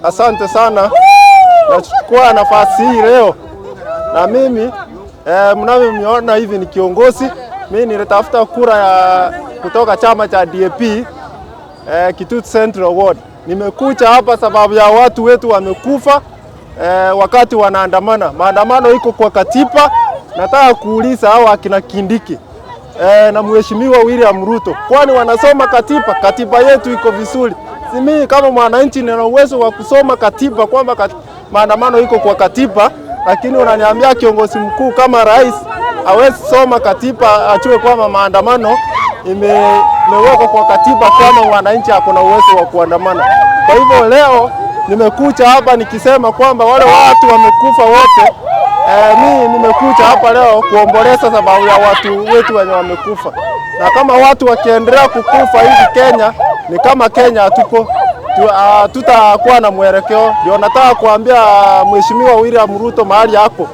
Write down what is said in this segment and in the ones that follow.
Asante sana. Nachukua nafasi hii leo. Na mimi mnavyoniona hivi ni kiongozi. Mimi nilitafuta kura ya kutoka chama cha DAP Kitutu Central Ward. Nimekuja hapa sababu ya watu wetu wamekufa wakati wanaandamana. Maandamano iko kwa katiba. Nataka kuuliza hao akina Kindiki na Mheshimiwa William Ruto, kwani wanasoma katiba? Katiba yetu iko vizuri. Si mimi kama mwananchi nina uwezo wa kusoma katiba kwamba maandamano iko kwa katiba, lakini unaniambia kiongozi mkuu kama rais hawezi soma katiba achue kwamba maandamano imewekwa kwa katiba kwamba mwananchi hakuna uwezo wa kuandamana. Kwa hivyo leo nimekuja hapa nikisema kwamba wale watu wamekufa wote. Mimi nimekuja hapa leo kuomboleza sababu ya watu wetu wenye wamekufa. Na kama watu wakiendelea kukufa hivi Kenya, ni kama Kenya tutakuwa na mwelekeo. Ndio nataka kuambia Mheshimiwa William Ruto mahali yako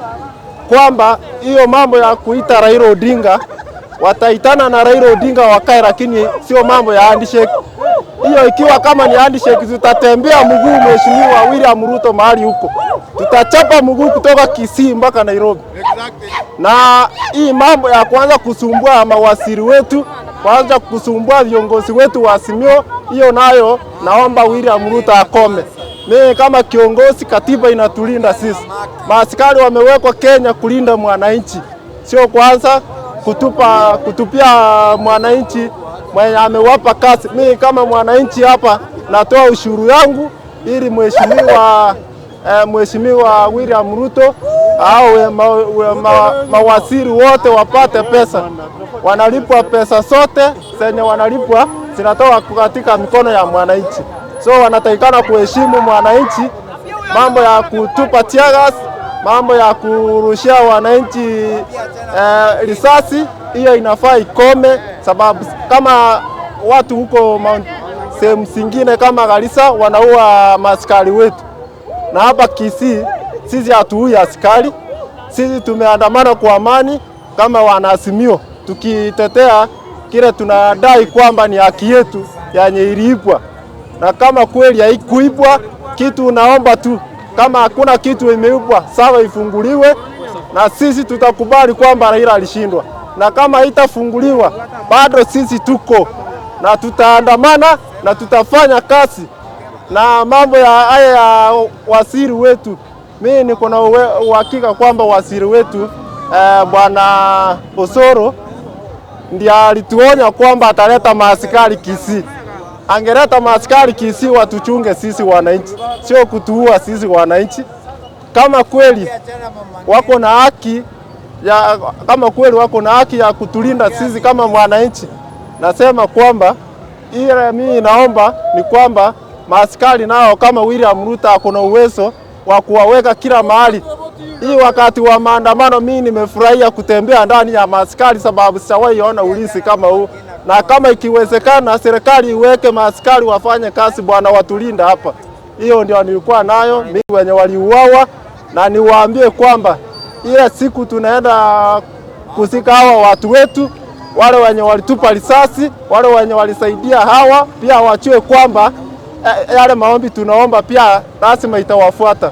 kwamba hiyo mambo ya kuita Raila Odinga, wataitana na Raila Odinga wakae, lakini sio mambo ya handshake. Hiyo ikiwa kama ni handshake, tutatembea mguu Mheshimiwa William Ruto mahali huko. Tutachapa mguu kutoka Kisii mpaka Nairobi. Na hii mambo ya kwanza kusumbua mawaziri wetu, kwanza kusumbua viongozi wetu wa Azimio, hiyo nayo naomba William Ruto akome. Mimi kama kiongozi, katiba inatulinda sisi. Maaskari wamewekwa Kenya kulinda mwananchi, sio kwanza kutupia mwananchi mwenye amewapa kazi. Mimi kama mwananchi hapa natoa ushuru yangu ili Mheshimiwa William Ruto au mawaziri wote wapate pesa. Wanalipwa pesa zote zenye wanalipwa zinatoka katika mikono ya mwananchi. So wanatakikana kuheshimu mwananchi. Mambo ya kutupa tear gas, mambo ya kurushia wananchi risasi, hiyo inafaa ikome, sababu kama watu huko sehemu zingine kama Garissa wanaua maaskari wetu. Na hapa Kisii sisi hatuui askari. Sisi tumeandamana kwa amani kama wanaazimio, tukitetea kile tunadai kwamba ni haki yetu yenye iliibwa. Na kama kweli haikuibwa, kitu naomba tu, kama hakuna kitu imeibwa, sawa ifunguliwe, na sisi tutakubali kwamba Raila alishindwa. Na kama haitafunguliwa, bado sisi tuko na tutaandamana na tutafanya kazi. Na mambo ya haya ya waziri wetu, mimi niko na uhakika kwamba waziri wetu Bwana Osoro ndiye alituonya kwamba ataleta maaskari Kisii. Angeleta maaskari Kisii watuchunge sisi wananchi, sio kutuua sisi wananchi. Kama kweli wako na haki ya kutulinda sisi kama wananchi, nasema kwamba ile mimi naomba ni kwamba maaskari nao kama William Ruto akona uwezo wa kuwaweka kila mahali. Hii wakati wa maandamano mimi nimefurahia kutembea ndani ya maaskari sababu sijawahi ona ulisi kama huu. Na kama ikiwezekana serikali iweke maaskari wafanye kazi bwana, watulinda hapa. Hiyo ndio nilikuwa nayo mimi wenye waliuawa, na niwaambie kwamba ile siku tunaenda kuzika hawa watu wetu, wale wenye walitupa risasi, wale wenye walisaidia hawa pia wachue kwamba yale maombi tunaomba pia lazima itawafuata.